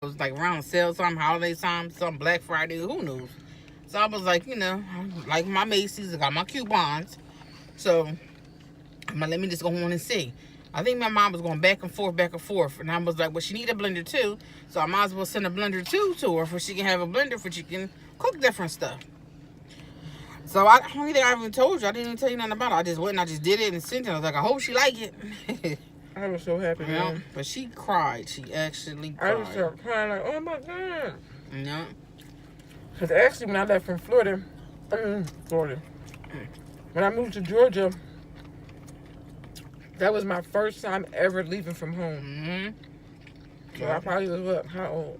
was like around sale time, holiday time, some Black Friday, who knows? So I was like, like my Macy's, I got my coupons. So I'm like, let me just go on and see. I think my mom was going back and forth. And I was like, well, she need a blender too. So I might as well send a blender too to her for she can have a blender for she can cook different stuff. So I don't think I even told you. I didn't even tell you nothing about it. I just went and I just did it and sent it. I was like, I hope she like it. I was so happy, man. But she cried. She actually cried. I just started crying like, oh my God. Yeah. Because actually when I left from Florida, when I moved to Georgia, that was my first time ever leaving from home. So I probably was, what, how old?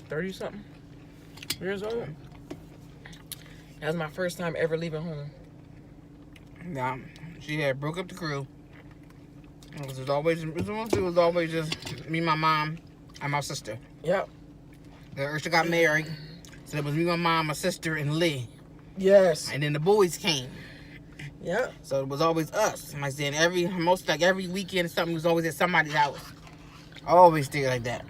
30-something years old. That was my first time ever leaving home. Yeah. She had broke up the crew. It was always just me, my mom, and my sister. Yep. Aisha got married. So it was me, my mom, my sister, and Lee. Yes. And then the boys came. Yeah. So it was always us. And like I said, every weekend or something was always at somebody's house. Always stayed like that.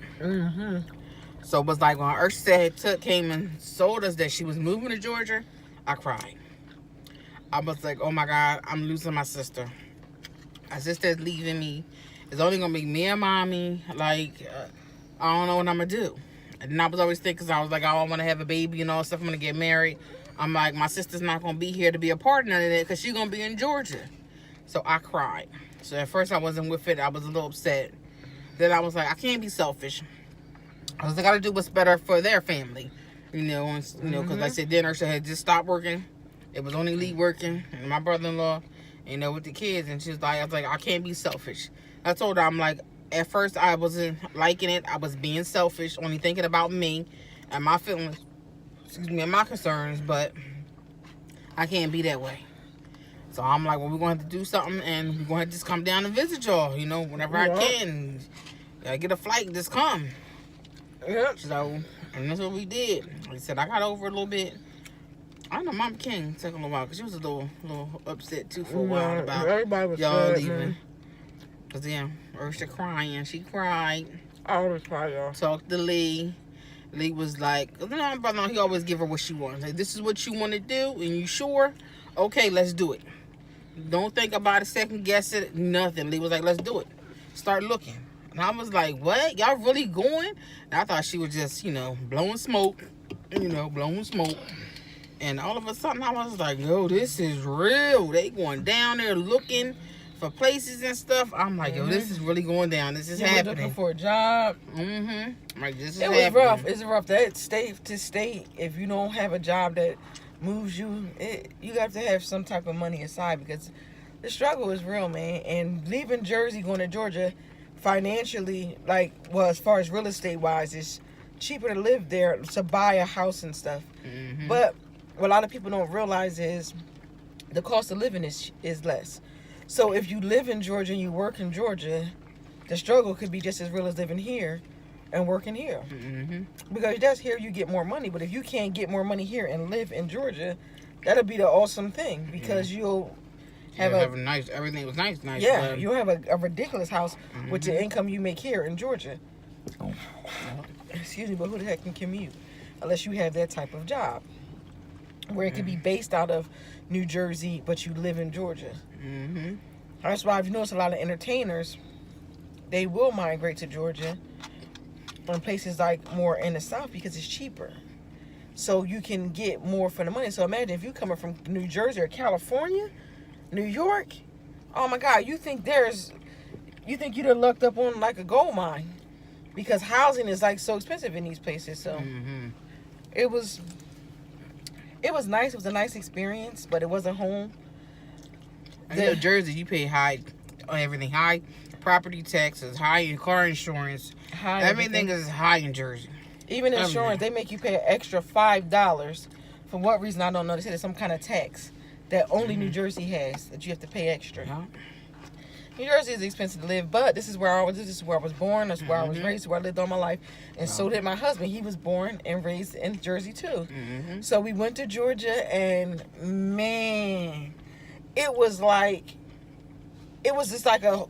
So it was like when Aisha came and told us that she was moving to Georgia, I cried. I was like, oh my God, I'm losing my sister. My sister's leaving me. It's only going to be me and mommy. Like, I don't know what I'm going to do. And I was always thinking, because I was like, I want to have a baby and all stuff. I'm going to get married. I'm like, my sister's not going to be here to be a part of that because she's going to be in Georgia. So I cried. So at first I wasn't with it. I was a little upset. Then I was like, I can't be selfish. I was like, I got to do what's better for their family. Because like I said, then Aisha had just stopped working. It was only Lee working and my brother-in-law, with the kids. And I was like, I can't be selfish. I told her, I'm like, at first I wasn't liking it. I was being selfish, only thinking about me and my feelings, and my concerns, but I can't be that way. So I'm like, well, we're going to have to do something and we're going to just come down and visit y'all, whenever I can. Get a flight and just come. Yep. So, and that's what we did. Like I said, I got over it a little bit. I know Mama King took a little while because she was a little upset too for a while about everybody was y'all sad, leaving. Because Aisha crying. She cried. I always cry, y'all. Talked to Lee. Lee was like, my brother, he always give her what she wants. Like, this is what you want to do, and you sure? Okay, let's do it. Don't think about it, second guess it, nothing. Lee was like, let's do it. Start looking. And I was like, what? Y'all really going? And I thought she was just, blowing smoke. Blowing smoke. And all of a sudden, I was like, yo, this is real. They going down there looking for places and stuff. I'm like, yo, this is really going down. This is happening. Looking for a job. I'm like, this is happening. It was rough. It's rough. That state to state, if you don't have a job that moves you, you have to have some type of money aside because the struggle is real, man. And leaving Jersey, going to Georgia, financially, as far as real estate wise, it's cheaper to live there, to buy a house and stuff. But what a lot of people don't realize is the cost of living is less. So if you live in Georgia and you work in Georgia, the struggle could be just as real as living here and working here. Because that's here you get more money. But if you can't get more money here and live in Georgia, that'll be the awesome thing because you'll have a nice, everything was nice. Yeah, you'll have a ridiculous house with the income you make here in Georgia. Excuse me, but who the heck can commute unless you have that type of job? Where it could be based out of New Jersey, but you live in Georgia. That's why I've noticed a lot of entertainers, they will migrate to Georgia from places like more in the South because it's cheaper. So you can get more for the money. So imagine if you coming from New Jersey or California, New York, oh my God, you think you'd have lucked up on like a gold mine because housing is like so expensive in these places. So it was nice. It was a nice experience, but it wasn't home. In Jersey, you pay high on everything. High property taxes, high in car insurance. Everything is high in Jersey. Even insurance, they make you pay an extra $5. For what reason, I don't know. They said it's some kind of tax that only New Jersey has that you have to pay extra. New Jersey is expensive to live, but this is where I was born. That's where I was raised. Where I lived all my life, and so did my husband. He was born and raised in Jersey too. So we went to Georgia, and man, it was just like I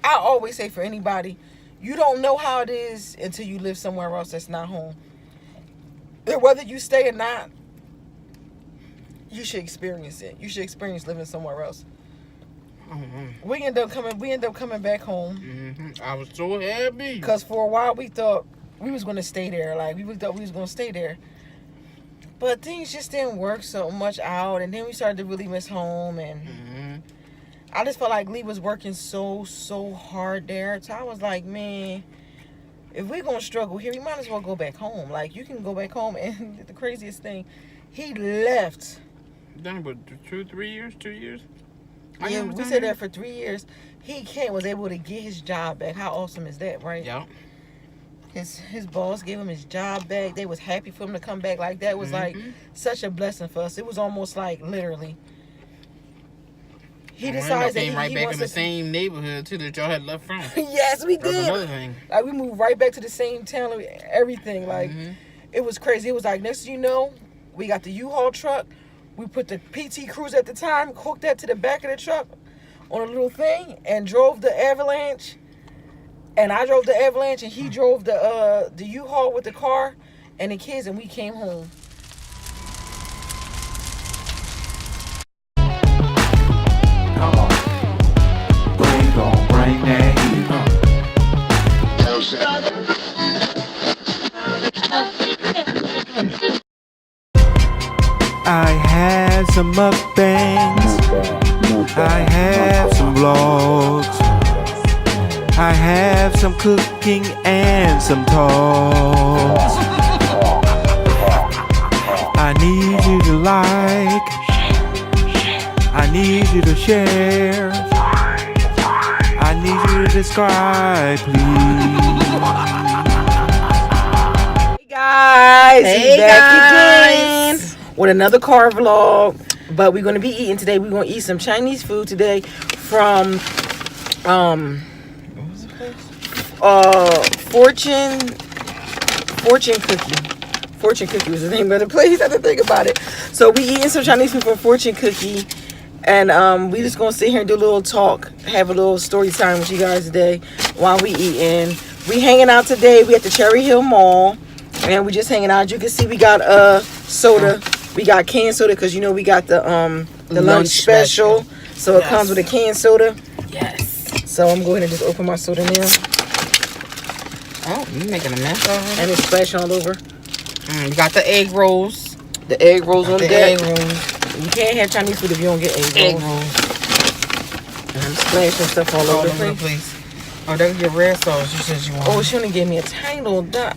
always say for anybody, You don't know how it is until you live somewhere else that's not home. And whether you stay or not, you should experience it. You should experience living somewhere else. Mm-hmm. We end up coming back home. Mm-hmm. I was so happy. Because for a while we thought we was going to stay there. Like, we thought we was going to stay there. But things just didn't work so much out. And then we started to really miss home. And I just felt like Lee was working so hard there. So I was like, man, if we're going to struggle here, we might as well go back home. Like, you can go back home. And the craziest thing, he left. Done with 2 years? Yeah, we stayed there for 3 years. He was able to get his job back. How awesome is that, right? Yeah. His boss gave him his job back. They was happy for him to come back. Like, that was like such a blessing for us. It was almost like literally. He decided that came right back in the same neighborhood too that y'all had left from. Yes, we That's did. another thing. Like, we moved right back to the same town. Everything. Like, it was crazy. It was like, next thing you know, we got the U-Haul truck. We put the PT Cruise at the time, hooked that to the back of the truck on a little thing, and drove the Avalanche. And I drove the Avalanche, and he drove the U-Haul with the car and the kids, and we came home. Come on, we gon' bring that heat. I had some mukbangs, I have some vlogs, I have some cooking and some talks. I need you to like, I need you to share, I need you to subscribe, please. Hey guys, Hey guys. With another car vlog, but we're gonna be eating today. We're gonna eat some Chinese food today from what was the place? Fortune Cookie was the name of the place. I had to think about it. So we eating some Chinese food from Fortune Cookie, and we just gonna sit here and do a little talk, have a little story time with you guys today while we eating. We hanging out today. We at the Cherry Hill Mall, and we just hanging out. As you can see, we got soda. We got canned soda because you know we got the lunch special. So it comes with a canned soda. Yes. So I'm going to just open my soda now. Oh, you making a mess already? And it's splashing all over. You got the egg rolls. The egg rolls on the deck. egg rolls. You can't have Chinese food if you don't get egg rolls. And I'm splashing stuff all over the place. Oh, that's your red sauce you said you want. Oh, she only gave me a tiny little dot.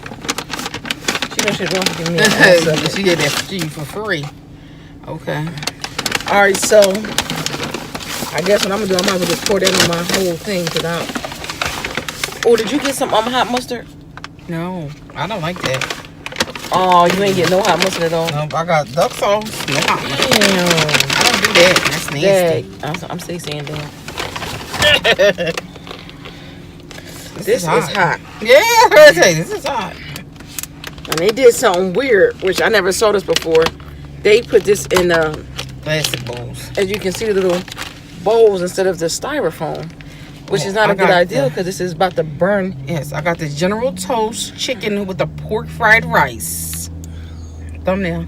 She knows she don't give me a dot. She did that for you for free. Okay. Alright, so I guess what I'm gonna do, I might as well just pour that on my whole thing. Oh, did you get some hot mustard? No, I don't like that. Oh, you ain't get no hot mustard at all? Nope, I got duck sauce. No hot mustard. Damn. I don't do that. That's nasty. I'm still saying that. This is hot. Yeah, I heard you. This is hot. And they did something weird, which I never saw this before. They put this in Plastic bowls. as you can see, the little bowls instead of the styrofoam, which is not a good idea because this is about to burn. Yes, I got the General Toast chicken with the pork fried rice. Thumbnail.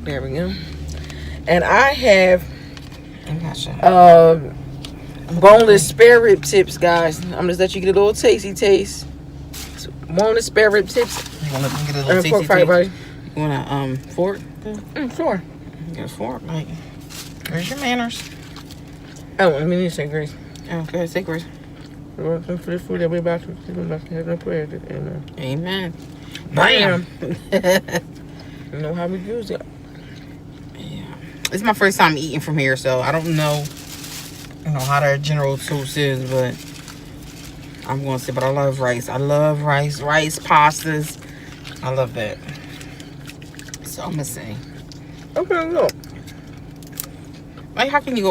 There we go. And I have Gotcha. boneless spare rib tips, guys. I'm just let you get a little tasty taste. Boneless spare rib tips. You want to get a And little pork fried rice. You want a fork? Sure. Get a fork. Like, where's your manners? Oh, let me say grace. Okay, say grace. For this food that we're about to have no prayer. Amen. Bam. You know how we use it. Yeah. It's my first time eating from here, so I don't know, how their General Toast is, but I'm going to say, but I love rice. I love rice, pastas. I love that. So I'm going to say. Okay, look. Like, how can you go